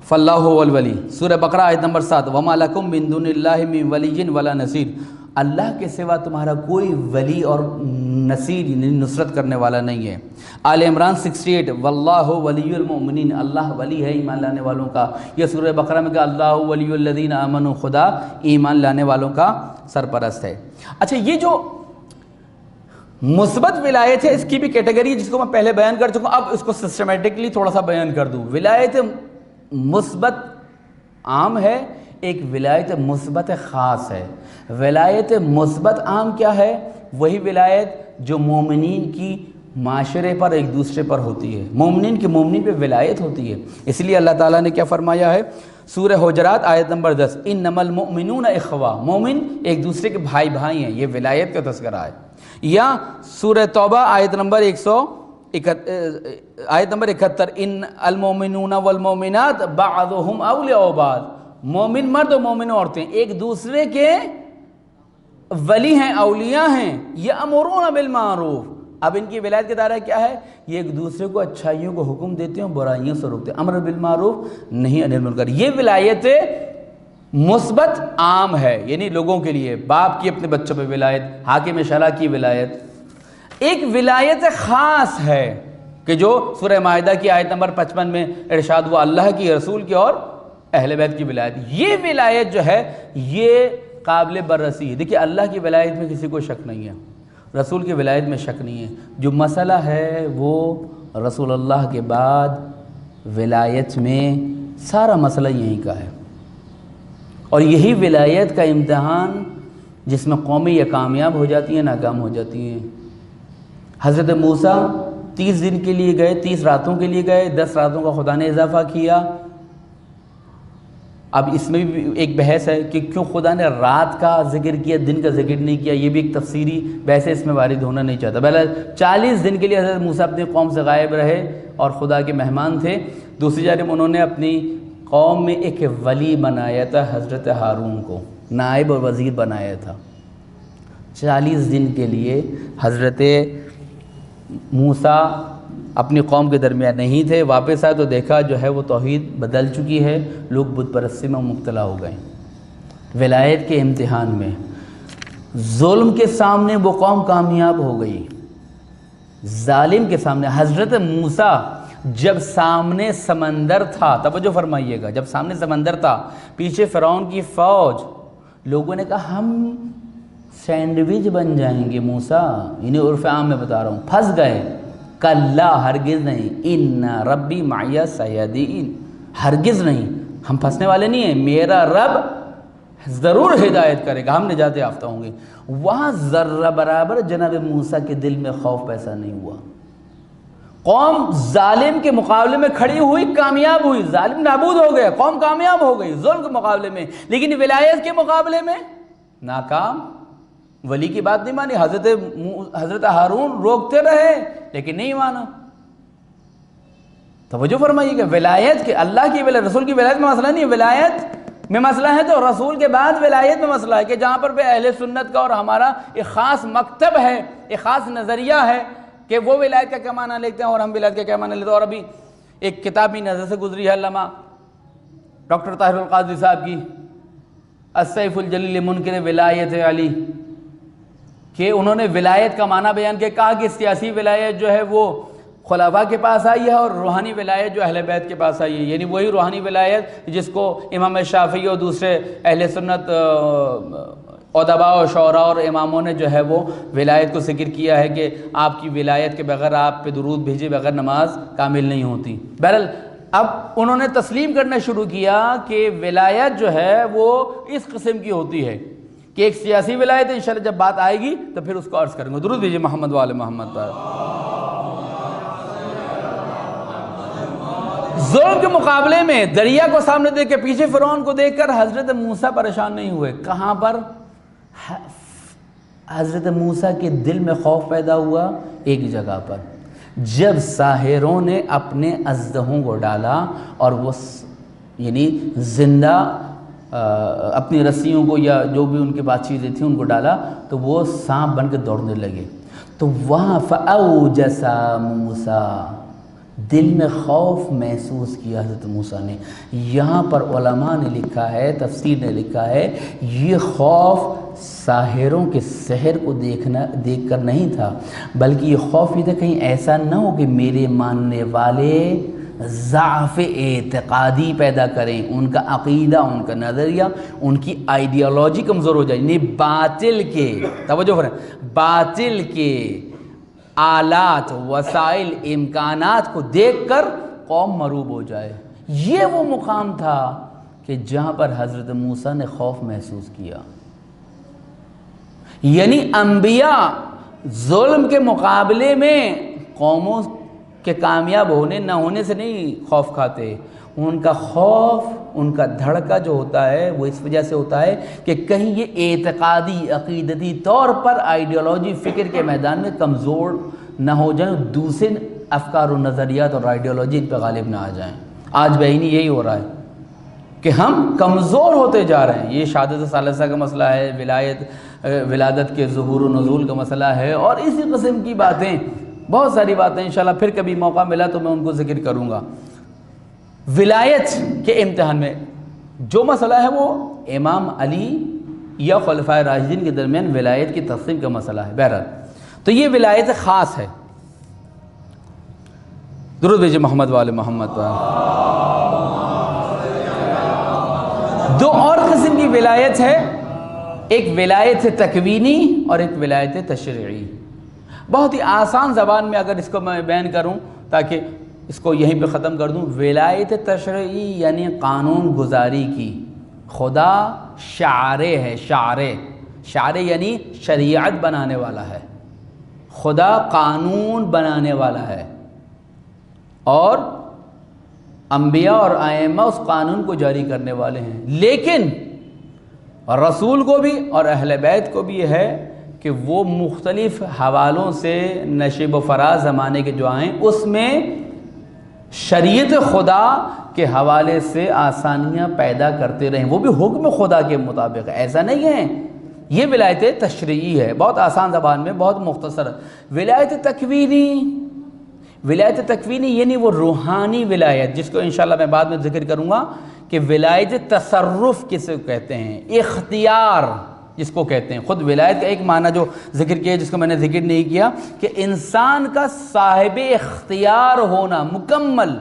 فاللہ هو الولی، سورہ بقرہ آیت نمبر 7، وما لکم من دون اللہ من ولی ولا نصیر، اللہ کے سوا تمہارا کوئی ولی اور نصیر، نصرت کرنے والا نہیں ہے۔ آل عمران 68، واللہ ولی المؤمنین، اللہ ولی ہے ایمان لانے والوں کا۔ یہ سورہ بقرہ میں کہا اللہ ولی الذین آمنوا، خدا ایمان لانے والوں کا سرپرست ہے۔ اچھا، یہ جو مثبت ولایت ہے اس کی بھی کیٹیگری ہے جس کو میں پہلے بیان کر چکا ہوں، اب اس کو سسٹمیٹکلی تھوڑا سا بیان کر دوں۔ ولایت مثبت عام ہے، ایک ولایت مثبت خاص ہے۔ ولایت مثبت عام کیا ہے؟ وہی ولایت جو مومنین کی معاشرے پر ایک دوسرے پر ہوتی ہے، مومنین کی مومنین پہ ولایت ہوتی ہے۔ اس لیے اللہ تعالیٰ نے کیا فرمایا ہے سورہ حجرات آیت نمبر 10، انما المؤمنون اخوہ، مومن ایک دوسرے کے بھائی ہیں، یہ ولایت کا تذکرہ ہے۔ یا سورہ توبہ آیت نمبر 71 ان المومنون والمومنات بعضهم اولیاء بعض، مومن مرد و مومن عورتیں ایک دوسرے کے ولی ہیں، اولیاء ہیں، یامرون بالمعروف، اب ان کی ولایت کا دائرہ کیا ہے؟ یہ ایک دوسرے کو اچھائیوں کو حکم دیتے ہیں، برائیوں سے روکتے ہیں، امر بالمعروف نہیں انل منکر۔ یہ ولایت مثبت عام ہے، یعنی لوگوں کے لیے، باپ کی اپنے بچوں پہ ولایت، حاکم شرع کی ولایت۔ ایک ولایت خاص ہے کہ جو سورہ مائدہ کی آیت نمبر 55 میں ارشاد ہوا، اللہ کی، رسول کی اور اہل بیت کی ولایت۔ یہ ولایت جو ہے یہ قابل بررسی ہے۔ دیکھیے اللہ کی ولایت میں کسی کو شک نہیں ہے، رسول کی ولایت میں شک نہیں ہے، جو مسئلہ ہے وہ رسول اللہ کے بعد ولایت میں سارا مسئلہ یہیں کا ہے، اور یہی ولایت کا امتحان جس میں قومیں یا کامیاب ہو جاتی ہیں ناکام ہو جاتی ہیں۔ حضرت موسیٰ 30 دن کے لیے گئے، 30 راتوں کے لیے گئے، 10 راتوں کا خدا نے اضافہ کیا۔ اب اس میں بھی ایک بحث ہے کہ کیوں خدا نے رات کا ذکر کیا، دن کا ذکر نہیں کیا، یہ بھی ایک تفسیری بحث ہے، اس میں وارد ہونا نہیں چاہتا۔ بہرحال 40 دن کے لیے حضرت موسیٰ اپنی قوم سے غائب رہے اور خدا کے مہمان تھے۔ دوسری جانب انہوں نے اپنی قوم میں ایک ولی بنایا تھا، حضرت ہارون کو نائب اور وزیر بنایا تھا۔ 40 دن کے لیے حضرت موسیٰ اپنی قوم کے درمیان نہیں تھے، واپس آئے تو دیکھا جو ہے وہ توحید بدل چکی ہے، لوگ بت پرستی میں مبتلا ہو گئے۔ ولایت کے امتحان میں ظلم کے سامنے وہ قوم کامیاب ہو گئی، ظالم کے سامنے۔ حضرت موسیٰ جب سامنے سمندر تھا، توجہ فرمائیے گا، جب سامنے سمندر تھا، پیچھے فرعون کی فوج، لوگوں نے کہا ہم سینڈوچ بن جائیں گے موسیٰ، انہیں عرف عام میں بتا رہا ہوں، پھنس گئے۔ کلا ہرگز نہیں، ان ربی معی سیہدین، ہرگز نہیں، ہم پھنسنے والے نہیں ہیں، میرا رب ضرور ہدایت کرے گا، ہم نجات یافتہ ہوں گے۔ وہاں ذرہ برابر جناب موسیٰ کے دل میں خوف پیدا نہیں ہوا۔ قوم ظالم کے مقابلے میں کھڑی ہوئی، کامیاب ہوئی، ظالم نابود ہو گیا، قوم کامیاب ہو گئی ظلم کے مقابلے میں، لیکن ولایت کے مقابلے میں ناکام۔ ولی کی بات نہیں مانی، حضرت ہارون روکتے رہے لیکن نہیں مانا۔ توجہ فرمائیے کہ ولایت کے، اللہ کی ولایت، رسول کی ولایت میں مسئلہ نہیں ہے، ولایت میں مسئلہ ہے تو رسول کے بعد ولایت میں مسئلہ ہے، کہ جہاں پر اہل سنت کا اور ہمارا ایک خاص مکتب ہے، ایک خاص نظریہ ہے کہ وہ ولایت کا کیا معنی لیتے ہیں اور ہم ولایت کا کیا معنی لیتے ہیں۔ اور ابھی ایک کتاب بھی نظر سے گزری ہے علامہ ڈاکٹر طاہر القادری صاحب کی، السیف الجلیل منکر ولایت علی، کہ انہوں نے ولایت کا معنی بیان کیا، کہا کہ سیاسی ولایت جو ہے وہ خلفاء کے پاس آئی ہے اور روحانی ولایت جو اہل بیت کے پاس آئی ہے، یعنی وہی روحانی ولایت جس کو امام شافعی اور دوسرے اہل سنت ادباء اور شعراء اور اماموں نے جو ہے وہ ولایت کو ذکر کیا ہے کہ آپ کی ولایت کے بغیر، آپ پہ درود بھیجے بغیر نماز کامل نہیں ہوتی۔ بہرحال اب انہوں نے تسلیم کرنا شروع کیا کہ ولایت جو ہے وہ اس قسم کی ہوتی ہے کہ ایک سیاسی ولایت ہے، انشاءاللہ جب بات آئے گی تو پھر اس کو عرض کریں گے۔ درود بھیجیے محمد و آل محمد پر۔ ظلم کے مقابلے میں دریا کو سامنے دیکھ کے، پیچھے فرعون کو دیکھ کر حضرت موسیٰ پریشان نہیں ہوئے۔ کہاں پر حضرت موسیٰ کے دل میں خوف پیدا ہوا؟ ایک جگہ پر، جب ساحروں نے اپنے اژدہوں کو ڈالا اور وہ یعنی زندہ اپنی رسیوں کو یا جو بھی ان کے پاس چیزیں تھیں ان کو ڈالا تو وہ سانپ بن کے دوڑنے لگے، تو وہاں فَأَوْجَسَ مُوسَىٰ، دل میں خوف محسوس کیا حضرت موسیٰ نے۔ یہاں پر علماء نے لکھا ہے، تفسیر نے لکھا ہے، یہ خوف ساحروں کے سحر کو دیکھ کر نہیں تھا، بلکہ یہ خوف یہ تھا کہیں ایسا نہ ہو کہ میرے ماننے والے ضعف اعتقادی پیدا کریں، ان کا عقیدہ، ان کا نظریہ، ان کی آئیڈیالوجی کمزور ہو جائے، یعنی باطل کے، توجہ فرمائیں، باطل کے آلات، وسائل، امکانات کو دیکھ کر قوم مروب ہو جائے۔ یہ وہ مقام تھا کہ جہاں پر حضرت موسیٰ نے خوف محسوس کیا۔ یعنی انبیاء ظلم کے مقابلے میں قوموں کے کامیاب ہونے نہ ہونے سے نہیں خوف کھاتے، ان کا خوف، ان کا دھڑکا جو ہوتا ہے وہ اس وجہ سے ہوتا ہے کہ کہیں یہ اعتقادی عقیدتی طور پر آئیڈیالوجی فکر کے میدان میں کمزور نہ ہو جائیں، دوسرے افکار و نظریات اور آئیڈیالوجی ان پہ غالب نہ آ جائیں۔ آج بعینی یہی ہو رہا ہے کہ ہم کمزور ہوتے جا رہے ہیں۔ یہ شہادت ثالثہ کا مسئلہ ہے، ولادت کے ظہور و نزول کا مسئلہ ہے، اور اسی قسم کی باتیں، بہت ساری باتیں انشاءاللہ پھر کبھی موقع ملا تو میں ان کو ذکر کروں گا۔ ولایت کے امتحان میں جو مسئلہ ہے وہ امام علی یا خلفائے راشدین کے درمیان ولایت کی تقسیم کا مسئلہ ہے۔ بہرحال تو یہ ولایت خاص ہے۔ درود بھیجئے محمد والے محمد پر۔ دو اور قسم کی ولایت ہے، ایک ولایت تکوینی اور ایک ولایت تشریعی۔ بہت ہی آسان زبان میں اگر اس کو میں بیان کروں تاکہ اس کو یہیں پہ ختم کر دوں، ولایت تشریعی یعنی قانون گزاری کی۔ خدا شارع ہے، شارع یعنی شریعت بنانے والا ہے، خدا قانون بنانے والا ہے، اور انبیاء اور ائمہ اس قانون کو جاری کرنے والے ہیں۔ لیکن رسول کو بھی اور اہل بیت کو بھی یہ ہے کہ وہ مختلف حوالوں سے نشیب و فراز زمانے کے جو آئیں اس میں شریعت خدا کے حوالے سے آسانیاں پیدا کرتے رہیں، وہ بھی حکم خدا کے مطابق۔ ایسا نہیں ہے، یہ ولایت تشریعی ہے، بہت آسان زبان میں، بہت مختصر۔ ولایت تکوینی یعنی وہ روحانی ولایت جس کو انشاءاللہ میں بعد میں ذکر کروں گا کہ ولایت تصرف کسے کہتے ہیں، اختیار جس کو کہتے ہیں۔ خود ولایت کا ایک معنی جو ذکر کیا جس کو میں نے ذکر نہیں کیا کہ انسان کا صاحب اختیار ہونا مکمل۔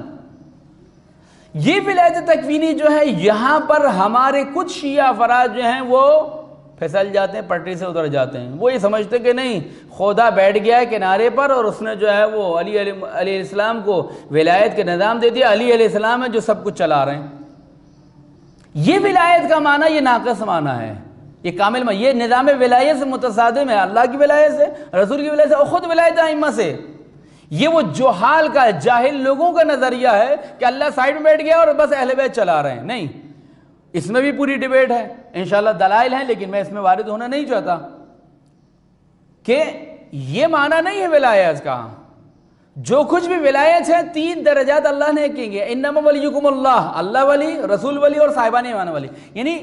یہ ولایت تکوینی جو ہے، یہاں پر ہمارے کچھ شیعہ افراد جو ہیں وہ پھسل جاتے ہیں، پٹری سے اتر جاتے ہیں۔ وہ یہ سمجھتے کہ نہیں، خدا بیٹھ گیا ہے کنارے پر اور اس نے جو ہے وہ علی علیہ السلام کو ولایت کے نظام دے دیا، علی علیہ السلام ہے جو سب کچھ چلا رہے ہیں۔ یہ ولایت کا معنی یہ ناقص معنی ہے، یہ کامل معنی، یہ نظام ولایت سے متصادم ہے، اللہ کی ولایت سے، رسول کی ولایت سے، اور خود ولایت ائمہ سے۔ یہ وہ جہال کا، جاہل لوگوں کا نظریہ ہے کہ اللہ سائیڈ میں بیٹھ گیا اور بس اہل بیت چلا رہے ہیں۔ نہیں، اس میں بھی پوری ڈیبیٹ ہے، انشاءاللہ دلائل ہیں، لیکن میں اس میں وارد ہونا نہیں چاہتا کہ یہ معنی نہیں ہے ولایت کا۔ جو کچھ بھی ولایت ہے 3 درجات اللہ نے کہیں گے، انما ولیکم اللہ، اللہ ولی، رسول ولی اور صاحبان ایمان ولی، یعنی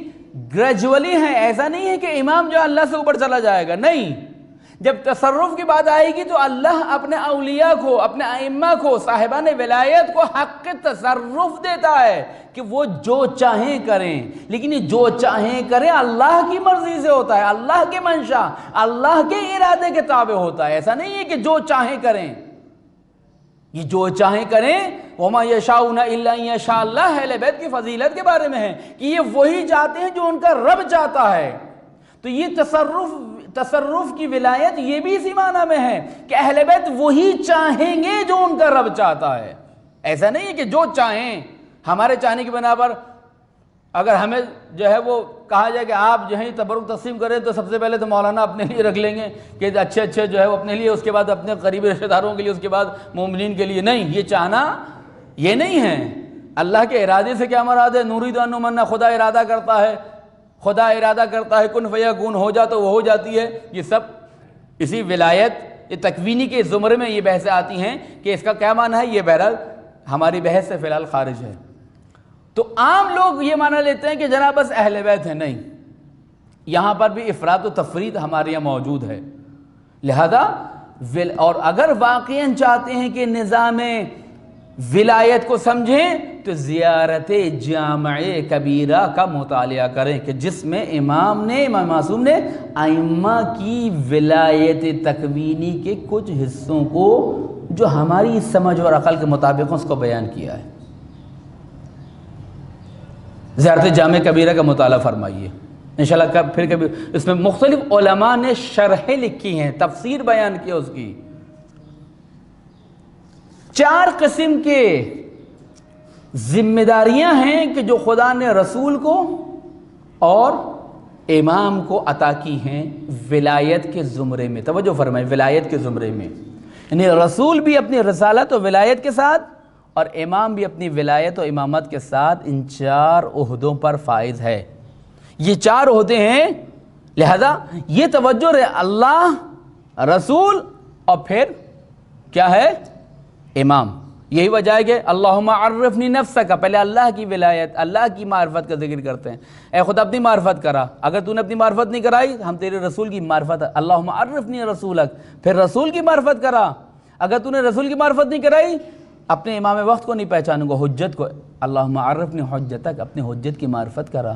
گریجولی ہیں۔ ایسا نہیں ہے کہ امام جو اللہ سے اوپر چلا جائے گا، نہیں۔ جب تصرف کی بات آئے گی تو اللہ اپنے اولیاء کو، اپنے ائمہ کو، صاحبان ولایت کو حق تصرف دیتا ہے کہ وہ جو چاہیں کریں، لیکن یہ جو چاہیں کریں اللہ کی مرضی سے ہوتا ہے، اللہ کے منشا، اللہ کے ارادے کے تابع ہوتا ہے۔ ایسا نہیں ہے کہ جو چاہیں کریں، یہ جو چاہیں کریں وَمَا يَشَاءُونَ إِلَّا أَن يَشَاءَ اللَّهُ، اہل بیت کی فضیلت کے بارے میں ہے کہ یہ وہی چاہتے ہیں جو ان کا رب چاہتا ہے۔ تو یہ تصرف کی ولایت یہ بھی اسی معنی میں ہے کہ اہل بیت وہی چاہیں گے جو ان کا رب چاہتا ہے۔ ایسا نہیں ہے کہ جو چاہیں، ہمارے چاہنے کی بنا پر اگر ہمیں جو ہے وہ کہا جائے کہ آپ جو ہے تبرک تقسیم کریں تو سب سے پہلے تو مولانا اپنے لیے رکھ لیں گے کہ اچھے جو ہے وہ اپنے لیے، اس کے بعد اپنے قریبی رشتہ داروں کے لیے، اس کے بعد مومنین کے لیے۔ نہیں، یہ چاہنا یہ نہیں ہے۔ اللہ کے ارادے سے کیا مراد ہے؟ نورید ان نمنا، خدا ارادہ کرتا ہے، خدا ارادہ کرتا ہے کن فیکون، ہو جا تو وہ ہو جاتی ہے۔ یہ سب اسی ولایت یہ تکوینی کے زمرے میں یہ بحثیں آتی ہیں کہ اس کا کیا معنی ہے۔ یہ بہرحال ہماری بحث سے فی الحال خارج ہے۔ تو عام لوگ یہ معنی لیتے ہیں کہ جناب بس اہل بیت ہے، نہیں، یہاں پر بھی افراط و تفرید ہمارے یہاں موجود ہے۔ لہذا اور اگر واقعاً چاہتے ہیں کہ نظام ولایت کو سمجھیں تو زیارت جامع کبیرہ کا مطالعہ کریں کہ جس میں امام معصوم نے ائمہ کی ولایت تکوینی کے کچھ حصوں کو جو ہماری سمجھ اور عقل کے مطابق اس کو بیان کیا ہے۔ زیارت جامع کبیرہ کا مطالعہ فرمائیے انشاءاللہ۔ پھر کبھی اس میں مختلف علماء نے شرحیں لکھی ہیں، تفسیر بیان کی اس کی۔ 4 قسم کے ذمہ داریاں ہیں کہ جو خدا نے رسول کو اور امام کو عطا کی ہیں ولایت کے زمرے میں۔ توجہ فرمائیں، ولایت کے زمرے میں، یعنی رسول بھی اپنی رسالت و ولایت کے ساتھ اور امام بھی اپنی ولایت و امامت کے ساتھ ان 4 عہدوں پر فائز ہے۔ یہ 4 عہدے ہیں، لہذا یہ توجہ رہے، اللہ، رسول اور پھر کیا ہے؟ امام۔ یہی وجہ ہے کہ اللہم عرفنی نفسک، پہلے اللہ کی ولایت، اللہ کی معرفت کا ذکر کرتے ہیں۔ اے خدا اپنی معرفت کرا، اگر تو نے اپنی معرفت نہیں کرائی ہم تیرے رسول کی معرفت، اللہم عرفنی رسولک، پھر رسول کی معرفت کرا، اگر تو نے رسول کی معرفت نہیں کرائی اپنے امام وقت کو نہیں پہچانوں گا، حجت کو، اللہم عرفنی حجتک، اپنے حجت کی معرفت کرا۔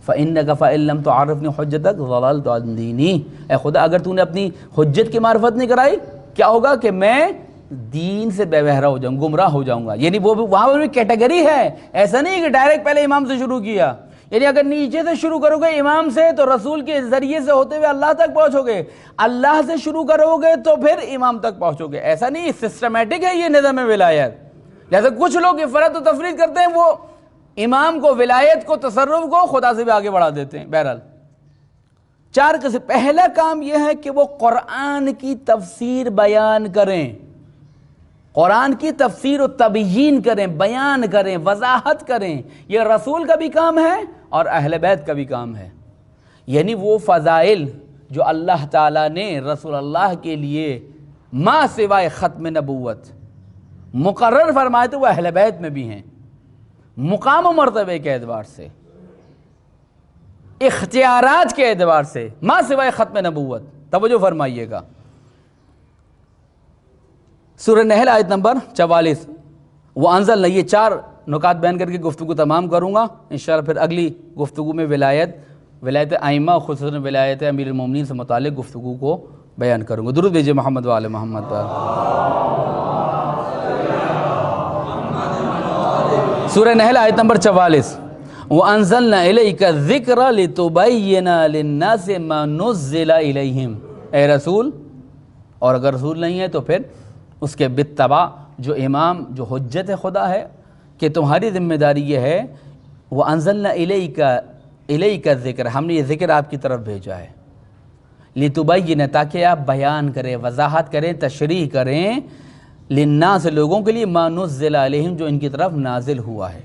فَإِنَّكَ فَإِن لَّمْ تُعَرِّفْنِي حُجَّتَكَ ضَلَلْتُ عَن دِينِي، اے خدا اگر تو نے اپنی حجت کی معرفت نہیں کرائی کیا ہوگا کہ میں دین سے بے بہرا ہو جاؤں، گمراہ ہو جاؤں گا۔ یعنی وہ وہاں پر بھی کیٹیگری ہے، ایسا نہیں کہ ڈائریکٹ پہلے امام سے شروع کیا، یعنی اگر نیچے سے شروع کرو گے امام سے تو رسول کے ذریعے سے ہوتے ہوئے اللہ تک پہنچو گے، اللہ سے شروع کرو گے تو پھر امام تک پہنچو گے۔ ایسا نہیں، سسٹمیٹک ہے یہ نظام ولایت۔ لہذا کچھ لوگ افراط و تفریط کرتے ہیں، وہ امام کو، ولایت کو، تصرف کو خدا سے بھی آگے بڑھا دیتے ہیں۔ بہرحال 4 قسم۔ پہلا کام یہ ہے کہ وہ قرآن کی تفسیر بیان کریں، قرآن کی تفسیر و تبیین کریں، بیان کریں، وضاحت کریں۔ یہ رسول کا بھی کام ہے اور اہل بیت کا بھی کام ہے۔ یعنی وہ فضائل جو اللہ تعالیٰ نے رسول اللہ کے لیے ما سوائے ختم نبوت مقرر فرمائے تھے وہ اہل بیت میں بھی ہیں، مقام و مرتبے کے اعتبار سے، اختیارات کے اعتبار سے، ما سوائے ختم نبوت۔ توجہ فرمائیے گا، سورہ نحل آیت نمبر 44، وَأَنزَلْنَا، یہ 4 نکات بیان کر کے گفتگو تمام کروں گا انشاءاللہ۔ پھر اگلی گفتگو میں ولایت ائمہ، خصوصاً ولایت امیر المومنین سے متعلق گفتگو کو بیان کروں گا۔ درود بھیجئے محمد و آل محمد۔ سورہ نحل آیت نمبر 44، وَأَنزَلْنَا إِلَيْكَ الذِّكْرَ لِتُبَيِّنَ لِلنَّاسِ مَا نُزِّلَ إِلَيْهِمْ، اے رسول، اور اگر رسول نہیں ہے تو پھر اس کے بالتبع جو امام، جو حجت خدا ہے، کہ تمہاری ذمہ داری یہ ہے، وَأَنزَلْنَا إِلَيْكَ الذِّكْرَ، ہم نے یہ ذکر آپ کی طرف بھیجا ہے، لِتُبَيِّنَ، تاکہ آپ بیان کریں، وضاحت کریں، تشریح کریں، للناس، لوگوں کے لیے، ما نزل علیہم، جو ان کی طرف نازل ہوا ہے۔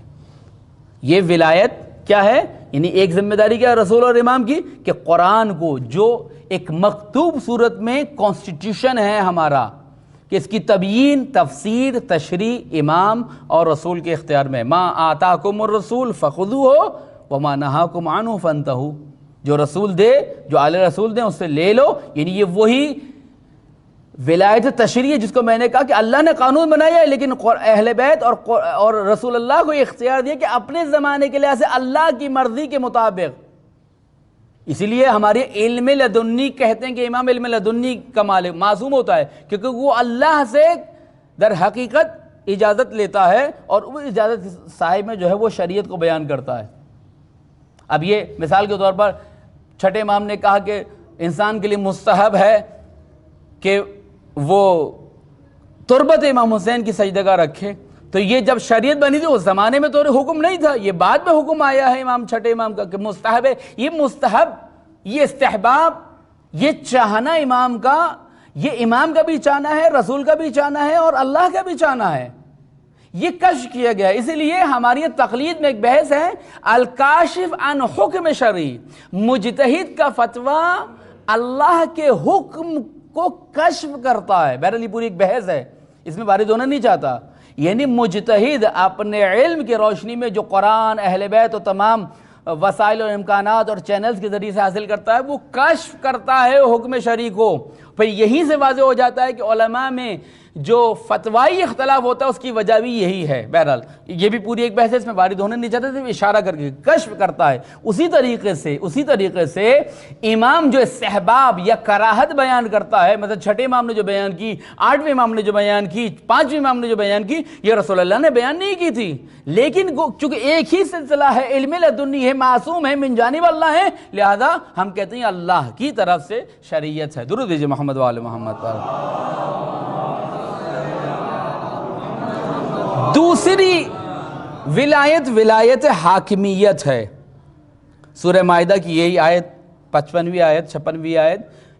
یہ ولایت کیا ہے؟ یعنی ایک ذمہ داری کیا ہے رسول اور امام کی، کہ قرآن کو جو ایک مکتوب صورت میں کانسٹیٹیوشن ہے ہمارا، کہ اس کی تبیین، تفسیر، تشریح امام اور رسول کے اختیار میں۔ ما آتاکم الرسول فخذوہ وما نہاکم عنہ فانتہوا، جو رسول دے، جو آل رسول دیں اس سے لے لو۔ یعنی یہ وہی ولایت تشریح جس کو میں نے کہا کہ اللہ نے قانون بنایا ہے، لیکن اہل بیت اور رسول اللہ کو یہ اختیار دیا کہ اپنے زمانے کے لحاظ سے اللہ کی مرضی کے مطابق۔ اسی لیے ہمارے علم لدنی کہتے ہیں کہ امام علم لدنی کا مالک معصوم ہوتا ہے، کیونکہ وہ اللہ سے در حقیقت اجازت لیتا ہے اور وہ اجازت صاحب میں جو ہے وہ شریعت کو بیان کرتا ہے۔ اب یہ مثال کے طور پر چھٹے امام نے کہا کہ انسان کے لیے مستحب ہے کہ وہ تربت امام حسین کی سجدگاہ رکھے، تو یہ جب شریعت بنی تھی اس زمانے میں تو حکم نہیں تھا، یہ بعد میں حکم آیا ہے امام چھٹے امام کا کہ مستحب ہے۔ یہ مستحب، یہ استحباب، یہ چاہنا امام کا، یہ امام کا بھی چاہنا ہے، رسول کا بھی چاہنا ہے اور اللہ کا بھی چاہنا ہے، یہ کشف کیا گیا ہے۔ اسی لیے ہماری تقلید میں ایک بحث ہے، الکاشف عن حکم شرعی، مجتہد کا فتویٰ اللہ کے حکم کو کشف کرتا ہے۔ بہرحال یہ پوری ایک بحث ہے، اس میں وارد ہونا نہیں چاہتا۔ یعنی مجتہد اپنے علم کی روشنی میں جو قرآن، اہل بیت و تمام وسائل اور امکانات اور چینلز کے ذریعے سے حاصل کرتا ہے، وہ کشف کرتا ہے حکم شرعی کو۔ پھر یہیں سے واضح ہو جاتا ہے کہ علماء میں جو فتوائی اختلاف ہوتا ہے اس کی وجہ بھی یہی ہے۔ بہرحال یہ بھی پوری ایک بحث ہے، اس میں وارد ہونے نہیں چاہتے تھے، اشارہ کر کے کشف کرتا ہے۔ اسی طریقے سے امام جو استحباب یا کراہت بیان کرتا ہے، مثلا چھٹے امام نے جو بیان کی، 8ویں امام نے جو بیان کی، 5ویں امام نے جو بیان کی، یہ رسول اللہ نے بیان نہیں کی تھی، لیکن چونکہ ایک ہی سلسلہ ہے، علم لدنی ہے، معصوم ہے، من جانب اللہ ہے، لہذا ہم کہتے ہیں اللہ کی طرف سے شریعت ہے۔ درود دیجئے محمد و آل محمد پر۔ دوسری ولایت حاکمیت ہے۔ سورہ مائدہ کی یہی آیت 55ویں آیت 56ویں آیت،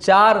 4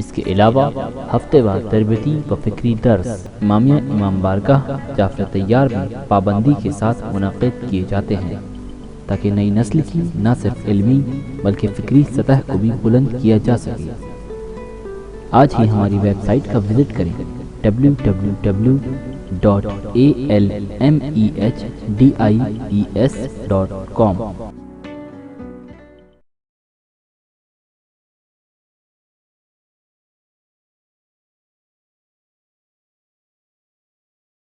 اس کے علاوہ ہفتے وار تربیتی و فکری درس امامیہ امام بارگاہ جعفر طیار میں پابندی کے ساتھ منعقد کیے جاتے ہیں تاکہ نئی نسل کی نہ صرف علمی بلکہ فکری سطح کو بھی بلند کیا جا سکے۔ آج ہی ہماری ویب سائٹ کا وزٹ کریں www.almehdies.com۔